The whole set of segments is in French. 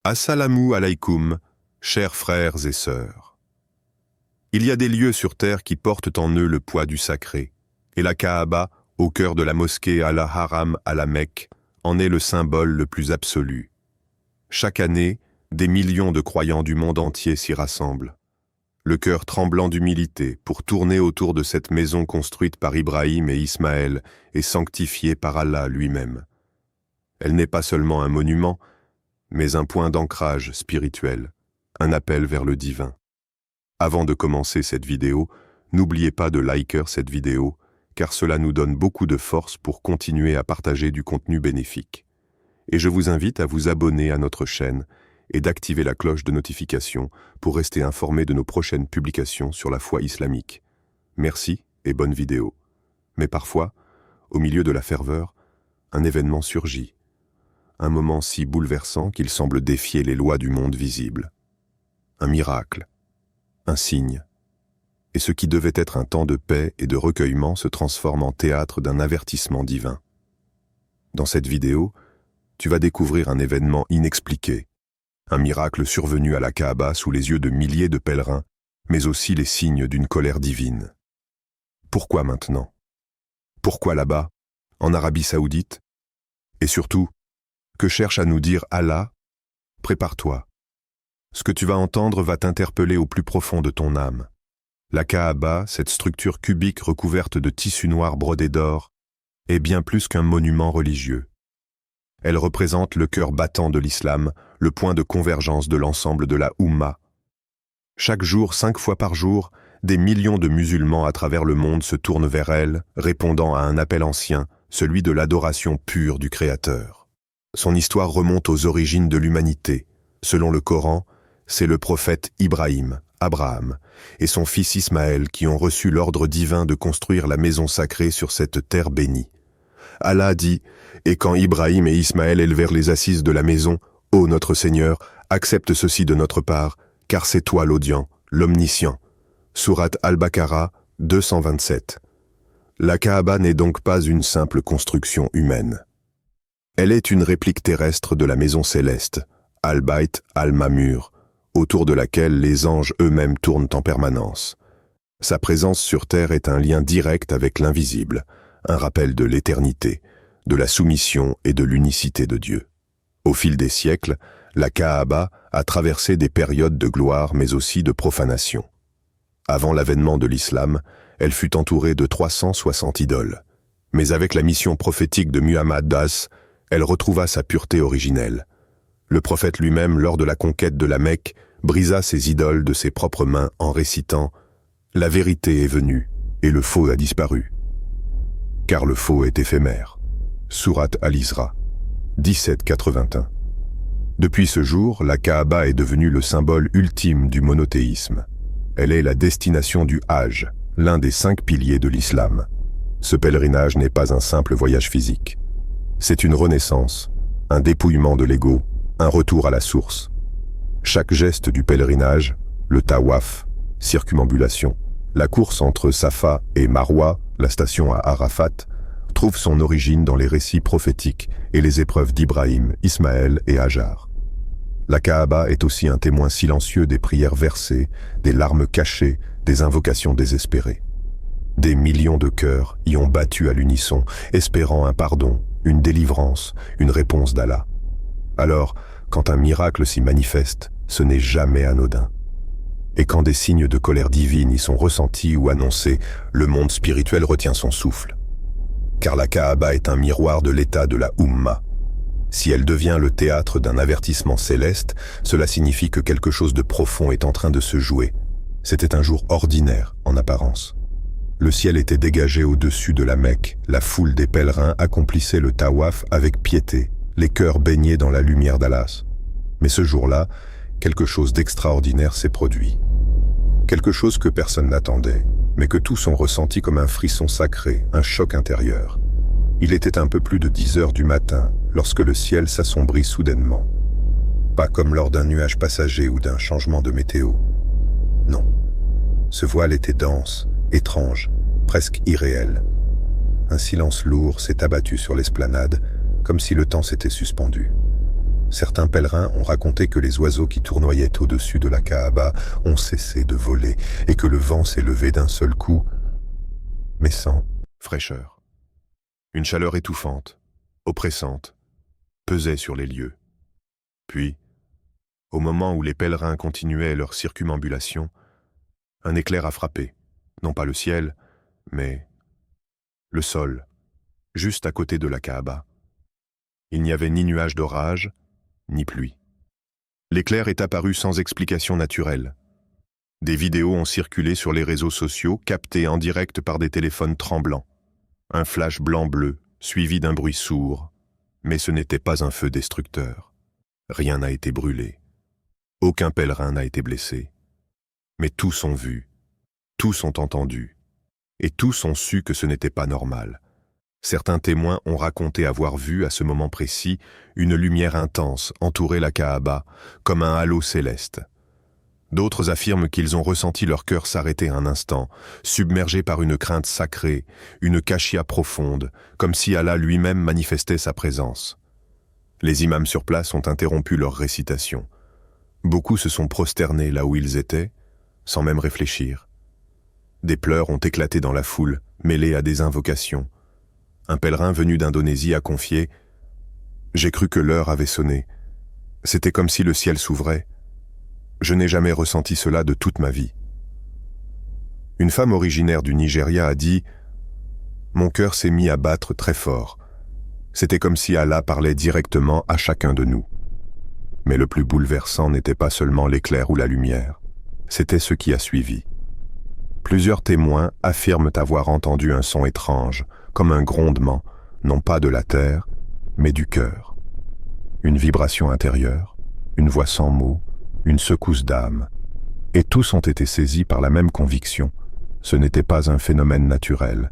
Assalamu alaykoum, chers frères et sœurs. Il y a des lieux sur terre qui portent en eux le poids du sacré, et la Kaaba, au cœur de la mosquée Al-Haram à la Mecque, en est le symbole le plus absolu. Chaque année, des millions de croyants du monde entier s'y rassemblent, le cœur tremblant d'humilité pour tourner autour de cette maison construite par Ibrahim et Ismaël et sanctifiée par Allah lui-même. Elle n'est pas seulement un monument, mais un point d'ancrage spirituel, un appel vers le divin. Avant de commencer cette vidéo, n'oubliez pas de liker cette vidéo, car cela nous donne beaucoup de force pour continuer à partager du contenu bénéfique. Et je vous invite à vous abonner à notre chaîne et d'activer la cloche de notification pour rester informé de nos prochaines publications sur la foi islamique. Merci et bonne vidéo. Mais parfois, au milieu de la ferveur, un événement surgit. Un moment si bouleversant qu'il semble défier les lois du monde visible. Un miracle, un signe. Et ce qui devait être un temps de paix et de recueillement se transforme en théâtre d'un avertissement divin. Dans cette vidéo, tu vas découvrir un événement inexpliqué, un miracle survenu à la Kaaba sous les yeux de milliers de pèlerins, mais aussi les signes d'une colère divine. Pourquoi maintenant? Pourquoi là-bas, en Arabie Saoudite? Et surtout, que cherche à nous dire Allah? Prépare-toi. Ce que tu vas entendre va t'interpeller au plus profond de ton âme. La Kaaba, cette structure cubique recouverte de tissu noir brodé d'or, est bien plus qu'un monument religieux. Elle représente le cœur battant de l'islam, le point de convergence de l'ensemble de la Oumma. Chaque jour, 5 fois par jour, des millions de musulmans à travers le monde se tournent vers elle, répondant à un appel ancien, celui de l'adoration pure du Créateur. Son histoire remonte aux origines de l'humanité. Selon le Coran, c'est le prophète Ibrahim, Abraham, et son fils Ismaël qui ont reçu l'ordre divin de construire la maison sacrée sur cette terre bénie. Allah dit « Et quand Ibrahim et Ismaël élevèrent les assises de la maison, ô notre Seigneur, accepte ceci de notre part, car c'est toi l'audient, l'omniscient. » Sourate Al-Baqarah 227. La Kaaba n'est donc pas une simple construction humaine. Elle est une réplique terrestre de la maison céleste, Al-Bayt Al-Mamur, autour de laquelle les anges eux-mêmes tournent en permanence. Sa présence sur terre est un lien direct avec l'invisible, un rappel de l'éternité, de la soumission et de l'unicité de Dieu. Au fil des siècles, la Kaaba a traversé des périodes de gloire mais aussi de profanation. Avant l'avènement de l'islam, elle fut entourée de 360 idoles. Mais avec la mission prophétique de Muhammad Das, elle retrouva sa pureté originelle. Le prophète lui-même, lors de la conquête de la Mecque, brisa ses idoles de ses propres mains en récitant « La vérité est venue, et le faux a disparu. » Car le faux est éphémère. Sourate Al-Isra, 17-81. Depuis ce jour, la Kaaba est devenue le symbole ultime du monothéisme. Elle est la destination du Hajj, l'un des 5 piliers de l'islam. Ce pèlerinage n'est pas un simple voyage physique. C'est une renaissance, un dépouillement de l'ego, un retour à la source. Chaque geste du pèlerinage, le tawaf, circumambulation, la course entre Safa et Marwa, la station à Arafat, trouve son origine dans les récits prophétiques et les épreuves d'Ibrahim, Ismaël et Hajar. La Kaaba est aussi un témoin silencieux des prières versées, des larmes cachées, des invocations désespérées. Des millions de cœurs y ont battu à l'unisson, espérant un pardon, une délivrance, une réponse d'Allah. Alors, quand un miracle s'y manifeste, ce n'est jamais anodin. Et quand des signes de colère divine y sont ressentis ou annoncés, le monde spirituel retient son souffle. Car la Kaaba est un miroir de l'état de la Oumma. Si elle devient le théâtre d'un avertissement céleste, cela signifie que quelque chose de profond est en train de se jouer. C'était un jour ordinaire, en apparence. Le ciel était dégagé au-dessus de la Mecque, la foule des pèlerins accomplissait le tawaf avec piété, les cœurs baignés dans la lumière d'Allah. Mais ce jour-là, quelque chose d'extraordinaire s'est produit. Quelque chose que personne n'attendait, mais que tous ont ressenti comme un frisson sacré, un choc intérieur. Il était un peu plus de 10 heures du matin, lorsque le ciel s'assombrit soudainement. Pas comme lors d'un nuage passager ou d'un changement de météo. Non. Ce voile était dense, étrange, presque irréel. Un silence lourd s'est abattu sur l'esplanade, comme si le temps s'était suspendu. Certains pèlerins ont raconté que les oiseaux qui tournoyaient au-dessus de la Kaaba ont cessé de voler et que le vent s'est levé d'un seul coup, mais sans fraîcheur. Une chaleur étouffante, oppressante, pesait sur les lieux. Puis, au moment où les pèlerins continuaient leur circumambulation, un éclair a frappé, non pas le ciel, mais le sol, juste à côté de la Kaaba. Il n'y avait ni nuage d'orage, ni pluie. L'éclair est apparu sans explication naturelle. Des vidéos ont circulé sur les réseaux sociaux, captées en direct par des téléphones tremblants. Un flash blanc-bleu, suivi d'un bruit sourd, mais ce n'était pas un feu destructeur. Rien n'a été brûlé. Aucun pèlerin n'a été blessé. Mais tous ont vu, tous ont entendu, et tous ont su que ce n'était pas normal. Certains témoins ont raconté avoir vu, à ce moment précis, une lumière intense entourer la Kaaba, comme un halo céleste. D'autres affirment qu'ils ont ressenti leur cœur s'arrêter un instant, submergé par une crainte sacrée, une khashia profonde, comme si Allah lui-même manifestait sa présence. Les imams sur place ont interrompu leur récitation. Beaucoup se sont prosternés là où ils étaient, sans même réfléchir. Des pleurs ont éclaté dans la foule, mêlés à des invocations. Un pèlerin venu d'Indonésie a confié « J'ai cru que l'heure avait sonné. C'était comme si le ciel s'ouvrait. Je n'ai jamais ressenti cela de toute ma vie. » Une femme originaire du Nigeria a dit « Mon cœur s'est mis à battre très fort. C'était comme si Allah parlait directement à chacun de nous. » Mais le plus bouleversant n'était pas seulement l'éclair ou la lumière, c'était ce qui a suivi. Plusieurs témoins affirment avoir entendu un son étrange, comme un grondement, non pas de la terre, mais du cœur. Une vibration intérieure, une voix sans mots, une secousse d'âme. Et tous ont été saisis par la même conviction. Ce n'était pas un phénomène naturel,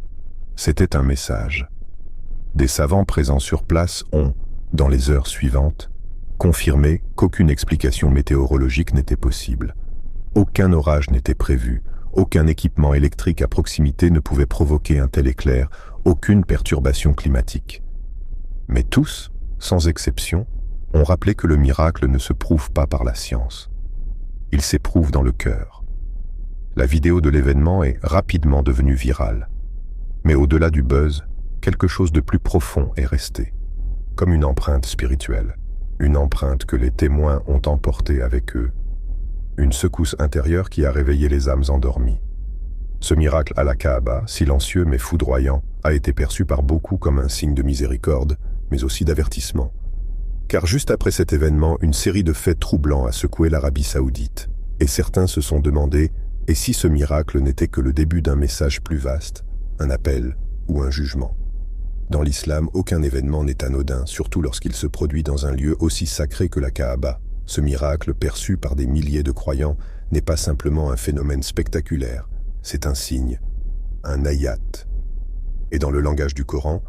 c'était un message. Des savants présents sur place ont, dans les heures suivantes, confirmé qu'aucune explication météorologique n'était possible. Aucun orage n'était prévu, aucun équipement électrique à proximité ne pouvait provoquer un tel éclair, aucune perturbation climatique. Mais tous, sans exception, ont rappelé que le miracle ne se prouve pas par la science. Il s'éprouve dans le cœur. La vidéo de l'événement est rapidement devenue virale. Mais au-delà du buzz, quelque chose de plus profond est resté, comme une empreinte spirituelle. Une empreinte que les témoins ont emportée avec eux. Une secousse intérieure qui a réveillé les âmes endormies. Ce miracle à la Kaaba, silencieux mais foudroyant, a été perçu par beaucoup comme un signe de miséricorde, mais aussi d'avertissement. Car juste après cet événement, une série de faits troublants a secoué l'Arabie Saoudite, et certains se sont demandé « et si ce miracle n'était que le début d'un message plus vaste, un appel ou un jugement ?» Dans l'islam, aucun événement n'est anodin, surtout lorsqu'il se produit dans un lieu aussi sacré que la Kaaba. Ce miracle, perçu par des milliers de croyants, n'est pas simplement un phénomène spectaculaire, c'est un signe, un ayat. Et dans le langage du Coran,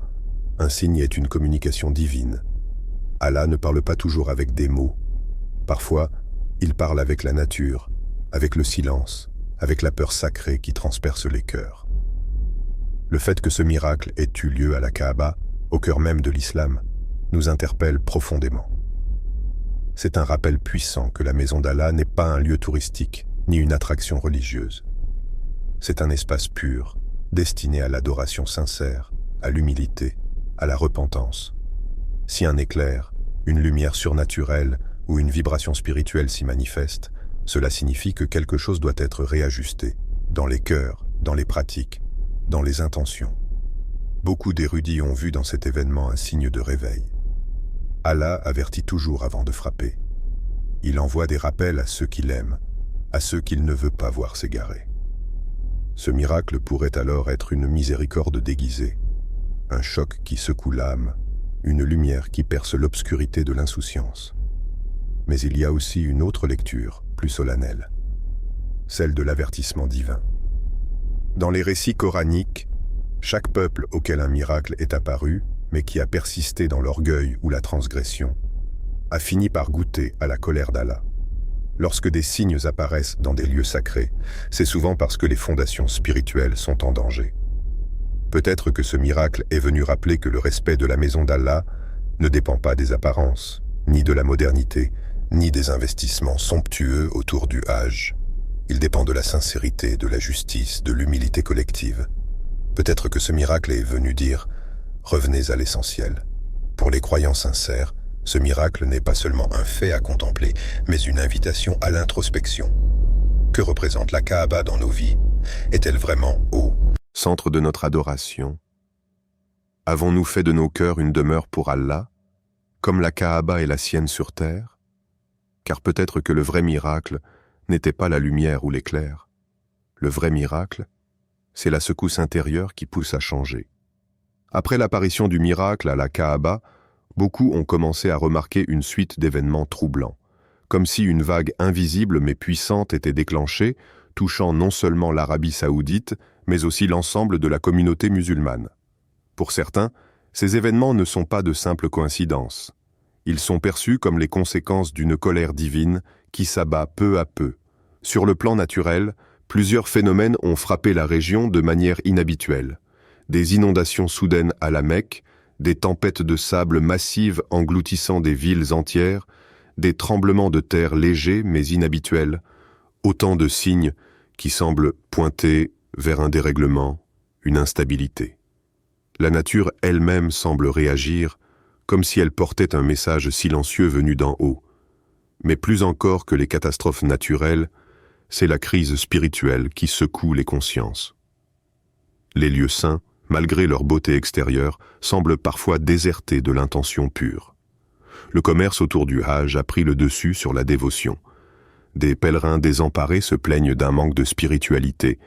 un signe est une communication divine. Allah ne parle pas toujours avec des mots. Parfois, il parle avec la nature, avec le silence, avec la peur sacrée qui transperce les cœurs. Le fait que ce miracle ait eu lieu à la Kaaba, au cœur même de l'islam, nous interpelle profondément. C'est un rappel puissant que la maison d'Allah n'est pas un lieu touristique, ni une attraction religieuse. C'est un espace pur, destiné à l'adoration sincère, à l'humilité, à la repentance. Si un éclair, une lumière surnaturelle ou une vibration spirituelle s'y manifeste, cela signifie que quelque chose doit être réajusté, dans les cœurs, dans les pratiques, dans les intentions. Beaucoup d'érudits ont vu dans cet événement un signe de réveil. Allah avertit toujours avant de frapper. Il envoie des rappels à ceux qu'il aime, à ceux qu'il ne veut pas voir s'égarer. Ce miracle pourrait alors être une miséricorde déguisée, un choc qui secoue l'âme, une lumière qui perce l'obscurité de l'insouciance. Mais il y a aussi une autre lecture, plus solennelle, celle de l'avertissement divin. Dans les récits coraniques, chaque peuple auquel un miracle est apparu, mais qui a persisté dans l'orgueil ou la transgression, a fini par goûter à la colère d'Allah. Lorsque des signes apparaissent dans des lieux sacrés, c'est souvent parce que les fondations spirituelles sont en danger. Peut-être que ce miracle est venu rappeler que le respect de la maison d'Allah ne dépend pas des apparences, ni de la modernité, ni des investissements somptueux autour du Hajj. Il dépend de la sincérité, de la justice, de l'humilité collective. Peut-être que ce miracle est venu dire « Revenez à l'essentiel ». Pour les croyants sincères, ce miracle n'est pas seulement un fait à contempler, mais une invitation à l'introspection. Que représente la Kaaba dans nos vies? Est-elle vraiment au centre de notre adoration? Avons-nous fait de nos cœurs une demeure pour Allah, comme la Kaaba est la sienne sur terre? Car peut-être que le vrai miracle n'était pas la lumière ou l'éclair. Le vrai miracle, c'est la secousse intérieure qui pousse à changer. Après l'apparition du miracle à la Kaaba, beaucoup ont commencé à remarquer une suite d'événements troublants, comme si une vague invisible mais puissante était déclenchée, touchant non seulement l'Arabie saoudite, mais aussi l'ensemble de la communauté musulmane. Pour certains, ces événements ne sont pas de simples coïncidences. Ils sont perçus comme les conséquences d'une colère divine qui s'abat peu à peu. Sur le plan naturel, plusieurs phénomènes ont frappé la région de manière inhabituelle. Des inondations soudaines à la Mecque, des tempêtes de sable massives engloutissant des villes entières, des tremblements de terre légers mais inhabituels, autant de signes qui semblent pointer vers un dérèglement, une instabilité. La nature elle-même semble réagir comme si elle portait un message silencieux venu d'en haut. Mais plus encore que les catastrophes naturelles, c'est la crise spirituelle qui secoue les consciences. Les lieux saints, malgré leur beauté extérieure, semblent parfois désertés de l'intention pure. Le commerce autour du Hajj a pris le dessus sur la dévotion. Des pèlerins désemparés se plaignent d'un manque de spiritualité,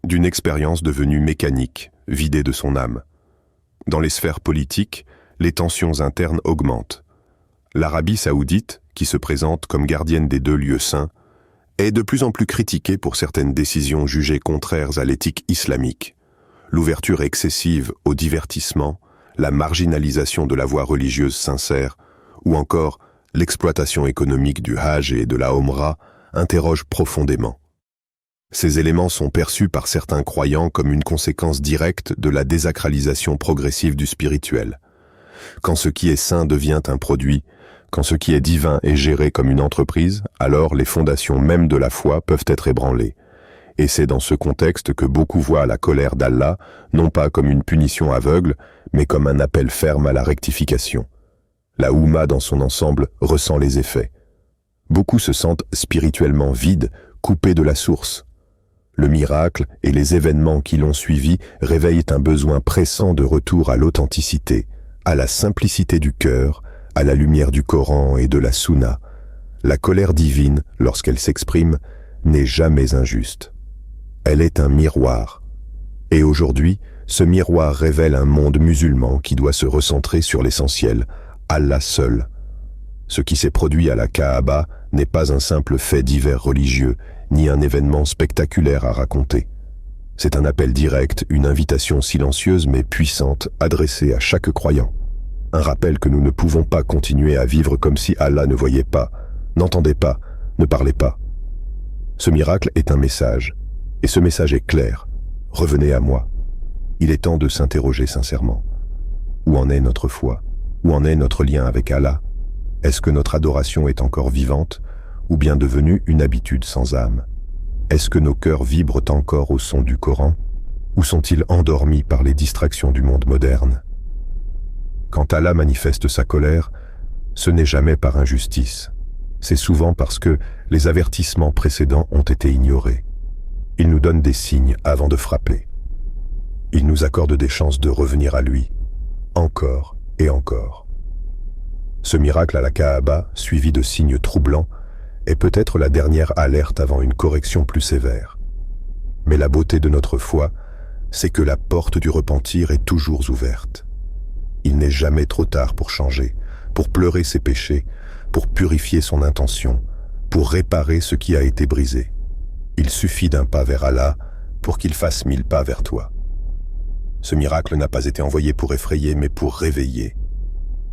d'une expérience devenue mécanique, vidée de son âme. Dans les sphères politiques, les tensions internes augmentent. L'Arabie saoudite, qui se présente comme gardienne des deux lieux saints, est de plus en plus critiquée pour certaines décisions jugées contraires à l'éthique islamique. L'ouverture excessive au divertissement, la marginalisation de la voie religieuse sincère, ou encore l'exploitation économique du Hajj et de la Omra interrogent profondément. Ces éléments sont perçus par certains croyants comme une conséquence directe de la désacralisation progressive du spirituel. Quand ce qui est saint devient un produit, quand ce qui est divin est géré comme une entreprise, alors les fondations même de la foi peuvent être ébranlées. Et c'est dans ce contexte que beaucoup voient la colère d'Allah, non pas comme une punition aveugle, mais comme un appel ferme à la rectification. La Oumma dans son ensemble ressent les effets. Beaucoup se sentent spirituellement vides, coupés de la source. Le miracle et les événements qui l'ont suivi réveillent un besoin pressant de retour à l'authenticité, à la simplicité du cœur, à la lumière du Coran et de la Sunna. La colère divine, lorsqu'elle s'exprime, n'est jamais injuste. Elle est un miroir. Et aujourd'hui, ce miroir révèle un monde musulman qui doit se recentrer sur l'essentiel, Allah seul. Ce qui s'est produit à la Kaaba n'est pas un simple fait divers religieux, ni un événement spectaculaire à raconter. C'est un appel direct, une invitation silencieuse mais puissante adressée à chaque croyant. Un rappel que nous ne pouvons pas continuer à vivre comme si Allah ne voyait pas, n'entendait pas, ne parlait pas. Ce miracle est un message, et ce message est clair. Revenez à moi. Il est temps de s'interroger sincèrement. Où en est notre foi? Où en est notre lien avec Allah? Est-ce que notre adoration est encore vivante, ou bien devenue une habitude sans âme? Est-ce que nos cœurs vibrent encore au son du Coran, ou sont-ils endormis par les distractions du monde moderne? Quand Allah manifeste sa colère, ce n'est jamais par injustice. C'est souvent parce que les avertissements précédents ont été ignorés. Il nous donne des signes avant de frapper. Il nous accorde des chances de revenir à lui, encore et encore. Ce miracle à la Kaaba, suivi de signes troublants, est peut-être la dernière alerte avant une correction plus sévère. Mais la beauté de notre foi, c'est que la porte du repentir est toujours ouverte. Il n'est jamais trop tard pour changer, pour pleurer ses péchés, pour purifier son intention, pour réparer ce qui a été brisé. Il suffit d'un pas vers Allah pour qu'il fasse 1000 pas vers toi. Ce miracle n'a pas été envoyé pour effrayer, mais pour réveiller.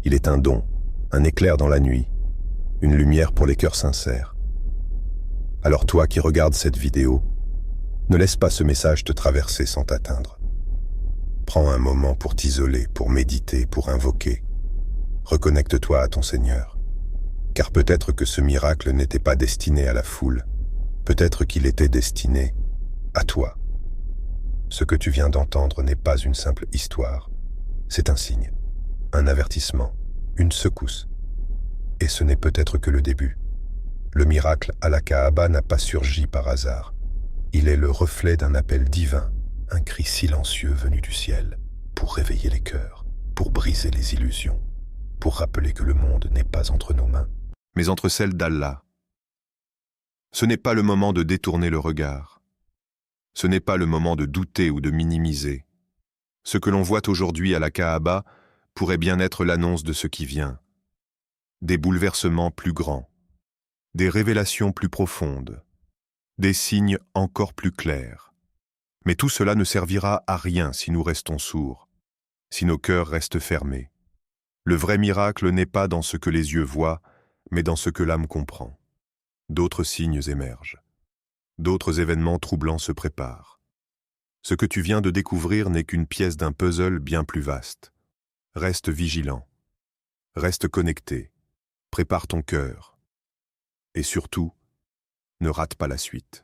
Il est un don, un éclair dans la nuit, une lumière pour les cœurs sincères. Alors toi qui regardes cette vidéo, ne laisse pas ce message te traverser sans t'atteindre. Prends un moment pour t'isoler, pour méditer, pour invoquer. Reconnecte-toi à ton Seigneur. Car peut-être que ce miracle n'était pas destiné à la foule, peut-être qu'il était destiné à toi. Ce que tu viens d'entendre n'est pas une simple histoire, c'est un signe, un avertissement, une secousse. Et ce n'est peut-être que le début. Le miracle à la Kaaba n'a pas surgi par hasard. Il est le reflet d'un appel divin, un cri silencieux venu du ciel, pour réveiller les cœurs, pour briser les illusions, pour rappeler que le monde n'est pas entre nos mains, mais entre celles d'Allah. Ce n'est pas le moment de détourner le regard. Ce n'est pas le moment de douter ou de minimiser. Ce que l'on voit aujourd'hui à la Kaaba pourrait bien être l'annonce de ce qui vient. Des bouleversements plus grands, des révélations plus profondes, des signes encore plus clairs. Mais tout cela ne servira à rien si nous restons sourds, si nos cœurs restent fermés. Le vrai miracle n'est pas dans ce que les yeux voient, mais dans ce que l'âme comprend. D'autres signes émergent. D'autres événements troublants se préparent. Ce que tu viens de découvrir n'est qu'une pièce d'un puzzle bien plus vaste. Reste vigilant. Reste connecté. Prépare ton cœur. Et surtout, ne rate pas la suite.